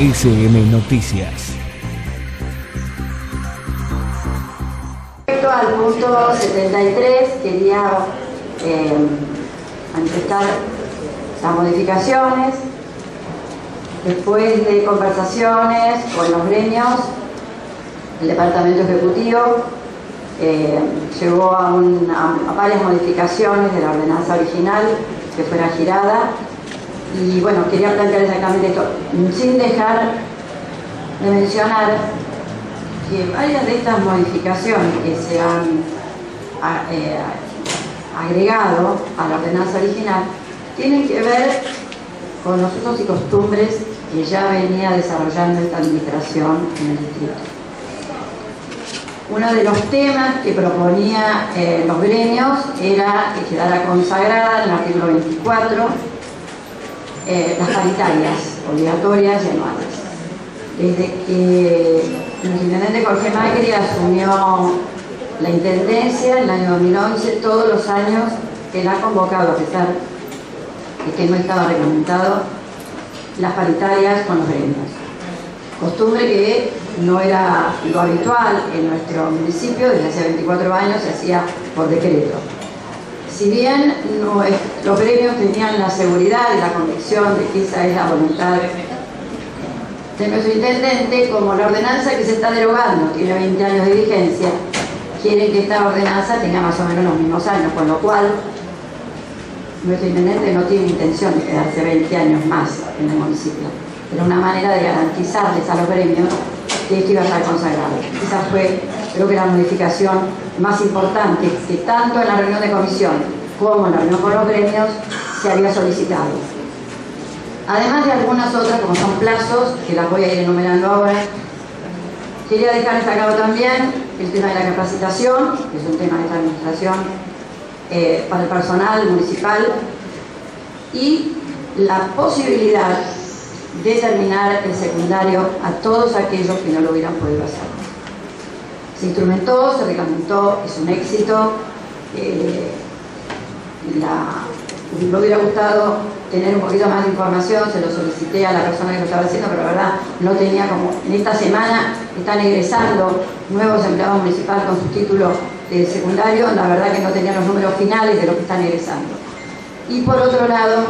SM Noticias. Respecto al punto 73, quería manifestar las modificaciones. Después de conversaciones con los gremios, el Departamento Ejecutivo llegó a varias modificaciones de la ordenanza original que fuera girada. Y bueno, quería plantear exactamente esto, sin dejar de mencionar que varias de estas modificaciones que se han agregado a la ordenanza original tienen que ver con los usos y costumbres que ya venía desarrollando esta administración en el distrito. Uno de los temas que proponía los gremios era que quedara consagrada en el artículo 24 las paritarias obligatorias y anuales. Desde que el intendente Jorge Macri asumió la intendencia en el año 2011, todos los años él ha convocado, a pesar de que no estaba reglamentado, las paritarias con los gremios. Costumbre que no era lo habitual en nuestro municipio, desde hace 24 años se hacía por decreto. Si bien los gremios tenían la seguridad y la convicción de que esa es la voluntad de nuestro intendente, como la ordenanza que se está derogando tiene 20 años de vigencia, quieren que esta ordenanza tenga más o menos los mismos años, con lo cual nuestro intendente no tiene intención de quedarse 20 años más en el municipio. Era una manera de garantizarles a los gremios que esto iba a estar consagrado. Esa fue, creo que, la modificación más importante que tanto en la reunión de comisión como en la reunión con los gremios se había solicitado. Además de algunas otras, como son plazos, que las voy a ir enumerando ahora, quería dejar destacado también el tema de la capacitación, que es un tema de esta administración para el personal municipal, y la posibilidad de terminar el secundario a todos aquellos que no lo hubieran podido hacer. Se instrumentó, se reglamentó, es un éxito. Me hubiera gustado tener un poquito más de información, se lo solicité a la persona que lo estaba haciendo, pero la verdad no tenía como... En esta semana están egresando nuevos empleados municipales con sus títulos de secundario, la verdad que no tenían los números finales de lo que están egresando. Y por otro lado,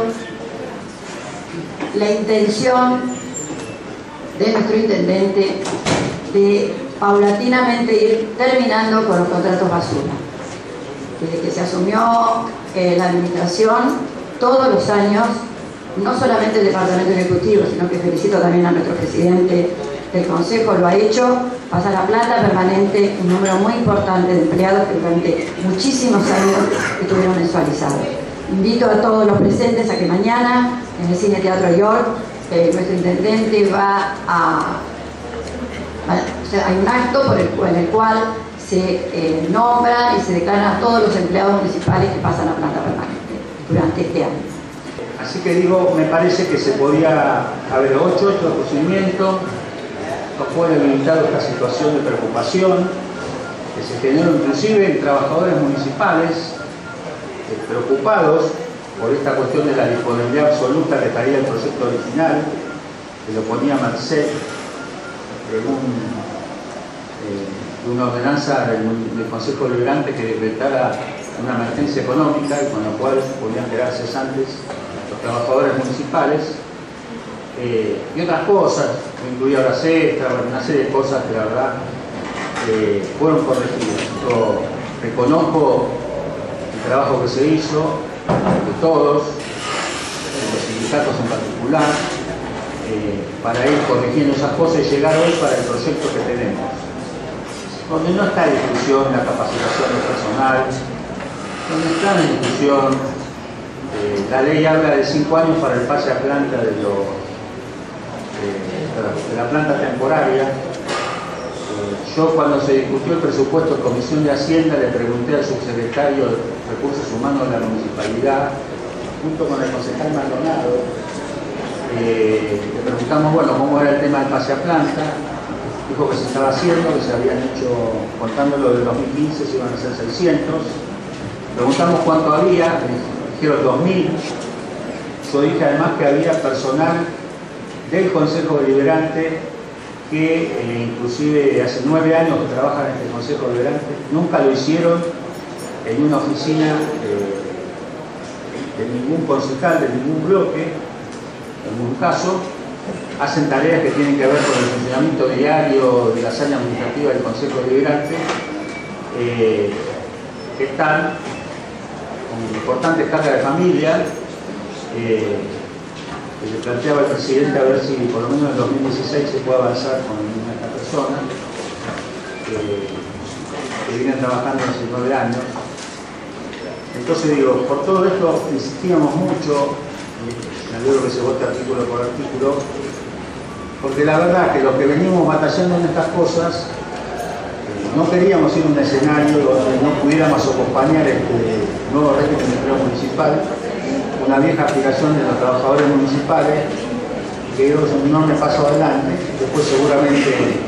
la intención de nuestro intendente de paulatinamente ir terminando con los contratos basura. Desde que se asumió la administración, todos los años, no solamente el Departamento Ejecutivo, sino que felicito también a nuestro presidente del Consejo, lo ha hecho, pasa a la planta permanente un número muy importante de empleados que durante muchísimos años estuvieron mensualizados. Invito a todos los presentes a que mañana, en el Cine Teatro York, nuestro intendente hay un acto en el cual se nombra y se declaran a todos los empleados municipales que pasan a planta permanente durante este año. Así que digo, me parece que se podía haber hecho este procedimiento, no fue debilitado esta situación de preocupación que se generó inclusive en trabajadores municipales preocupados por esta cuestión de la disponibilidad absoluta que traía el proyecto original, que lo ponía Merced de una ordenanza del Consejo Deliberante que decretara una emergencia económica y con la cual podían quedar cesantes los trabajadores municipales y otras cosas, incluía horas extras, una serie de cosas que la verdad fueron corregidas. Yo reconozco el trabajo que se hizo de todos, de los sindicatos en particular, para ir corrigiendo esas cosas y llegar hoy para el proyecto que tenemos, donde no está en discusión la capacitación del personal, donde está en discusión la ley habla de 5 años para el pase a planta de la planta temporaria. Yo cuando se discutió el presupuesto en Comisión de Hacienda le pregunté al subsecretario de Recursos Humanos de la Municipalidad, junto con el concejal Maldonado, le preguntamos, bueno, cómo era el tema del pase a planta. Dijo que se estaba haciendo, que se habían hecho, contándolo de 2015, se iban a hacer 600. Preguntamos cuánto había, dijeron 2000. Yo dije además que había personal del Consejo Deliberante, que inclusive hace 9 años que trabajan en este Consejo Deliberante, nunca lo hicieron en una oficina de ningún concejal, de ningún bloque, en ningún caso. Hacen tareas que tienen que ver con el funcionamiento diario de la hazaña administrativa del Consejo Deliberante, que están con importantes cargas de familia. Le planteaba al presidente a ver si por lo menos en 2016 se puede avanzar con esta persona, que viene trabajando hace 9 años. Entonces digo, por todo esto insistíamos mucho, me alegro que se vote artículo por artículo, porque la verdad que los que venimos batallando en estas cosas, no queríamos ir a un escenario donde no pudiéramos acompañar este nuevo régimen de empleo municipal, una vieja aspiración de los trabajadores municipales, que es un enorme paso adelante. Después seguramente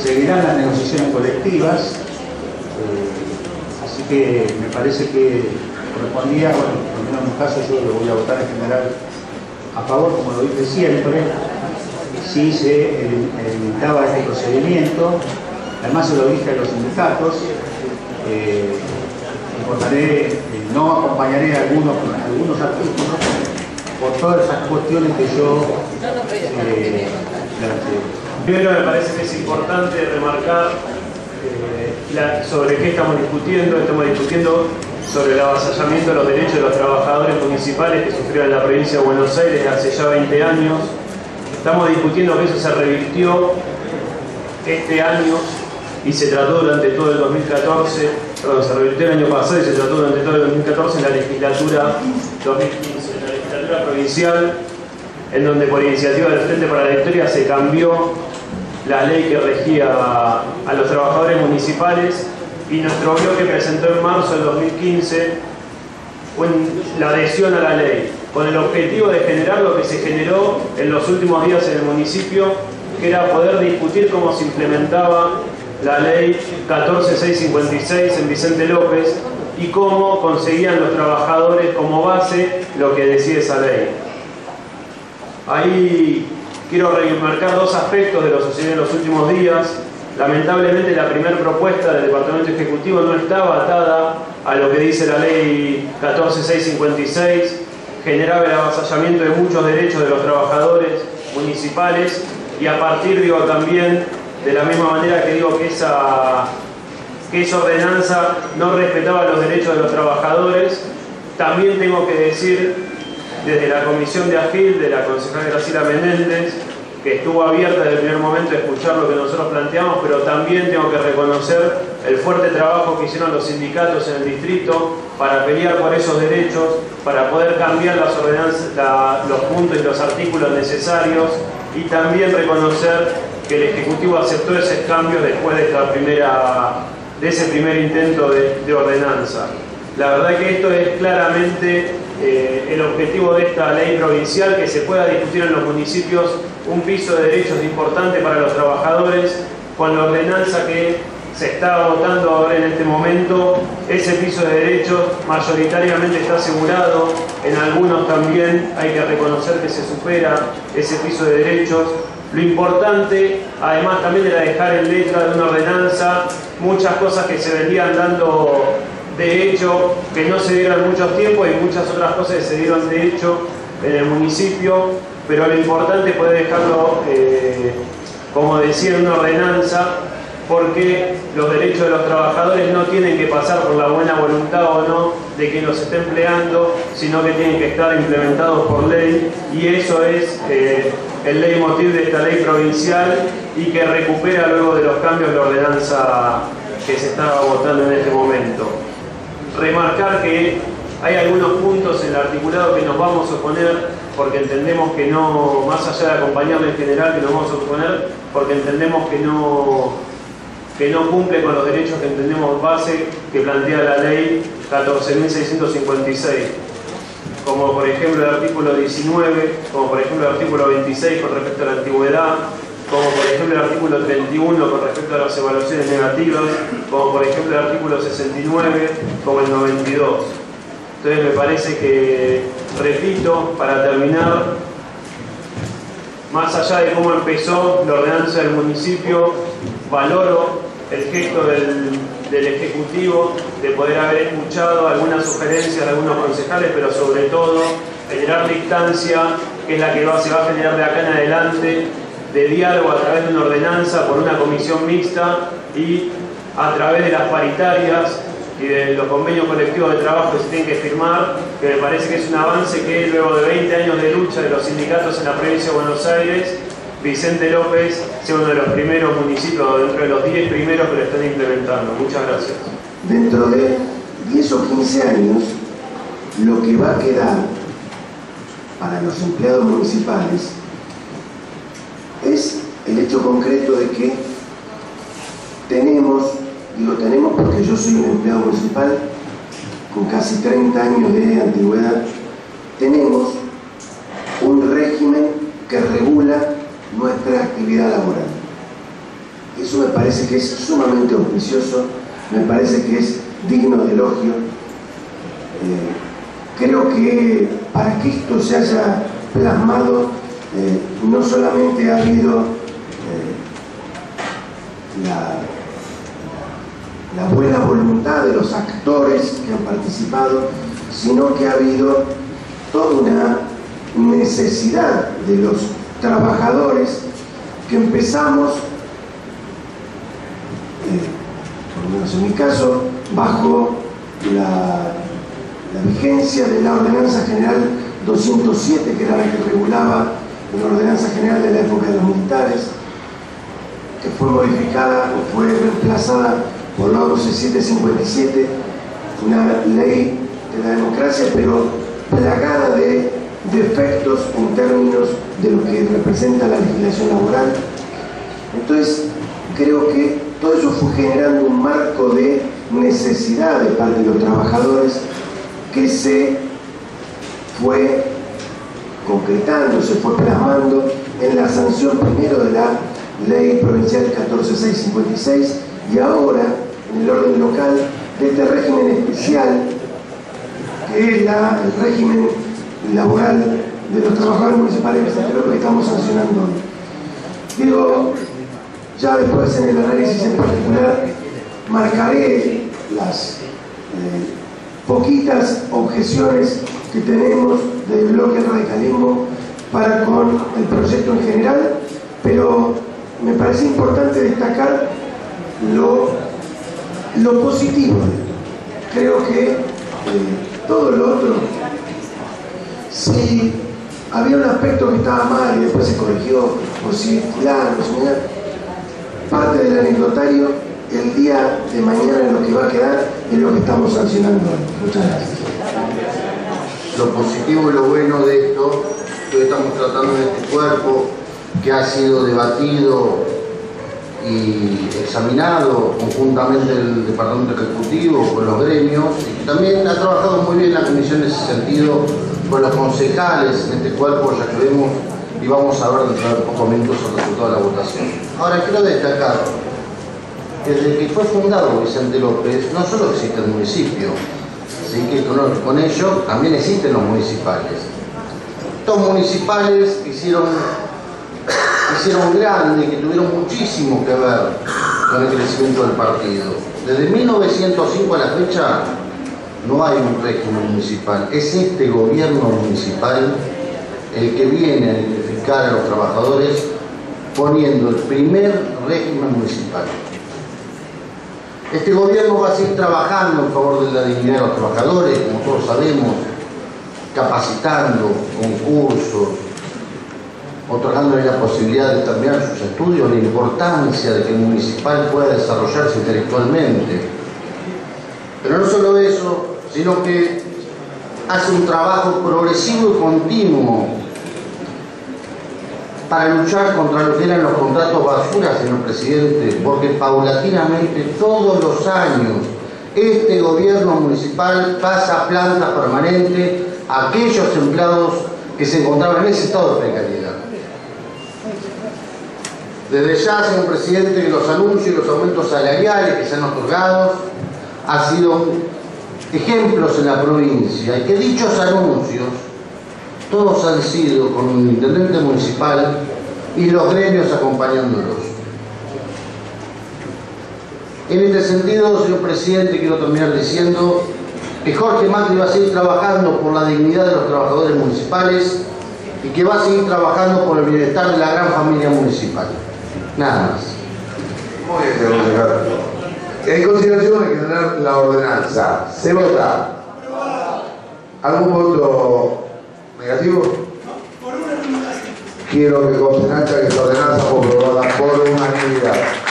seguirán las negociaciones colectivas, así que me parece que correspondía, bueno, por lo menos en mi caso yo lo voy a votar en general a favor, como lo dije siempre, si se evitaba este procedimiento. Además se lo dije a los sindicatos, no acompañaré algunos artículos por todas esas cuestiones que yo planteé. Primero me parece que es importante remarcar sobre qué estamos discutiendo. Estamos discutiendo sobre el avasallamiento de los derechos de los trabajadores municipales que sufrieron en la provincia de Buenos Aires hace ya 20 años. Estamos discutiendo que eso se revirtió este año y se trató durante todo el 2014, perdón, se revirtió el año pasado y se trató durante todo el 2014 en la legislatura 2015, en la legislatura provincial, en donde por iniciativa del Frente para la Victoria se cambió la ley que regía a los trabajadores municipales, y nuestro bloque presentó en marzo del 2015 la adhesión a la ley, con el objetivo de generar lo que se generó en los últimos días en el municipio, que era poder discutir cómo se implementaba la ley 14656 en Vicente López y cómo conseguían los trabajadores como base lo que decía esa ley. Ahí quiero remarcar dos aspectos de lo sucedido en los últimos días. Lamentablemente la primera propuesta del Departamento Ejecutivo no estaba atada a lo que dice la ley 14656, generaba el avasallamiento de muchos derechos de los trabajadores municipales, y a partir, digo, también de la misma manera que digo que esa ordenanza no respetaba los derechos de los trabajadores, también tengo que decir desde la comisión de AGIL, de la concejal Graciela Menéndez, que estuvo abierta desde el primer momento a escuchar lo que nosotros planteamos, pero también tengo que reconocer el fuerte trabajo que hicieron los sindicatos en el distrito para pelear por esos derechos, para poder cambiar las ordenanzas, los puntos y los artículos necesarios, y también reconocer que el Ejecutivo aceptó esos cambios después de ese primer intento de ordenanza. La verdad que esto es claramente el objetivo de esta ley provincial, que se pueda discutir en los municipios un piso de derechos importante para los trabajadores. Con la ordenanza que se está votando ahora en este momento, ese piso de derechos mayoritariamente está asegurado. En algunos también hay que reconocer que se supera ese piso de derechos. Lo importante, además, también era dejar en letra de una ordenanza muchas cosas que se venían dando de hecho, que no se dieron muchos tiempos, y muchas otras cosas que se dieron de hecho en el municipio, pero lo importante es poder dejarlo, como decía, en una ordenanza, porque los derechos de los trabajadores no tienen que pasar por la buena voluntad o no de quien los esté empleando, sino que tienen que estar implementados por ley, y eso es el leitmotiv de esta ley provincial, y que recupera luego de los cambios la ordenanza que se está votando en este momento. Remarcar que hay algunos puntos en el articulado que nos vamos a oponer, porque entendemos que no, más allá de acompañarlo en general, que nos vamos a oponer porque entendemos que no cumple con los derechos que entendemos base que plantea la ley 14.656, como por ejemplo el artículo 19, como por ejemplo el artículo 26 con respecto a la antigüedad, como por ejemplo el artículo 31 con respecto a las evaluaciones negativas, como por ejemplo el artículo 69, como el 92. Entonces me parece que, repito, para terminar, más allá de cómo empezó la ordenanza del municipio, valoro el gesto del Ejecutivo de poder haber escuchado algunas sugerencias de algunos concejales, pero sobre todo generar la instancia, que es la que se va a generar de acá en adelante, de diálogo a través de una ordenanza por una comisión mixta y a través de las paritarias y de los convenios colectivos de trabajo que se tienen que firmar, que me parece que es un avance que luego de 20 años de lucha de los sindicatos en la provincia de Buenos Aires, Vicente López sea uno de los primeros municipios, dentro de los 10 primeros que lo están implementando. Muchas gracias. Dentro de 10 o 15 años, lo que va a quedar para los empleados municipales es el hecho concreto de que tenemos, digo tenemos porque yo soy un empleado municipal con casi 30 años de antigüedad, tenemos un régimen que regula nuestra actividad laboral. Eso me parece que es sumamente auspicioso, me parece que es digno de elogio. Creo que para que esto se haya plasmado, no solamente ha habido la buena voluntad de los actores que han participado, sino que ha habido toda una necesidad de los trabajadores que empezamos, por lo menos en mi caso, bajo la vigencia de la Ordenanza General 207, que era la que regulaba la Ordenanza General de la época de los militares, que fue modificada o fue reemplazada por la 11757, una ley de la democracia, pero plagada de defectos en términos de lo que representa la legislación laboral. Entonces, creo que todo eso fue generando un marco de necesidad de parte de los trabajadores que se fue concretando, se fue plasmando en la sanción primero de la Ley Provincial 14656 y ahora en el orden local de este régimen especial que es el régimen laboral de los trabajadores municipales, que es lo que estamos sancionando hoy. Digo, ya después en el análisis en particular marcaré las poquitas objeciones que tenemos del bloque del radicalismo para con el proyecto en general, pero me parece importante destacar lo positivo. Creo que todo lo otro, si había un aspecto que estaba mal y después se corrigió, o si fulano, parte del anecdotario, el día de mañana lo que va a quedar es lo que estamos sancionando hoy. Muchas gracias. Lo positivo y lo bueno de esto, que estamos tratando en este cuerpo, que ha sido debatido y examinado conjuntamente el Departamento Ejecutivo con los gremios, y que también ha trabajado muy bien la comisión en ese sentido con los concejales en este cuerpo, ya que vemos y vamos a ver dentro de pocos minutos el resultado de la votación. Ahora quiero destacar que desde que fue fundado Vicente López no solo existe el municipio, así que con ello también existen los municipales. Estos municipales que hicieron grande, que tuvieron muchísimo que ver con el crecimiento del partido. Desde 1905 a la fecha no hay un régimen municipal, es este gobierno municipal el que viene a identificar a los trabajadores poniendo el primer régimen municipal. Este gobierno va a seguir trabajando en favor de la dignidad de los trabajadores, como todos sabemos, capacitando, concursos, otorgándole la posibilidad de terminar sus estudios, la importancia de que el municipal pueda desarrollarse intelectualmente. Pero no solo eso, sino que hace un trabajo progresivo y continuo para luchar contra lo que eran los contratos basura, señor presidente, porque paulatinamente todos los años este gobierno municipal pasa a planta permanente a aquellos empleados que se encontraban en ese estado de precariedad. Desde ya, señor presidente, que los anuncios y los aumentos salariales que se han otorgado han sido ejemplos en la provincia, y que dichos anuncios todos han sido con un intendente municipal y los gremios acompañándolos. En este sentido, señor presidente, quiero terminar diciendo que Jorge Macri va a seguir trabajando por la dignidad de los trabajadores municipales y que va a seguir trabajando por el bienestar de la gran familia municipal. Nada más. Muy bien, señor concejal. En consideración de generar la ordenanza, ¿se vota? ¿Algún voto negativo? Quiero que conste en acta que esta ordenanza fue aprobada por unanimidad.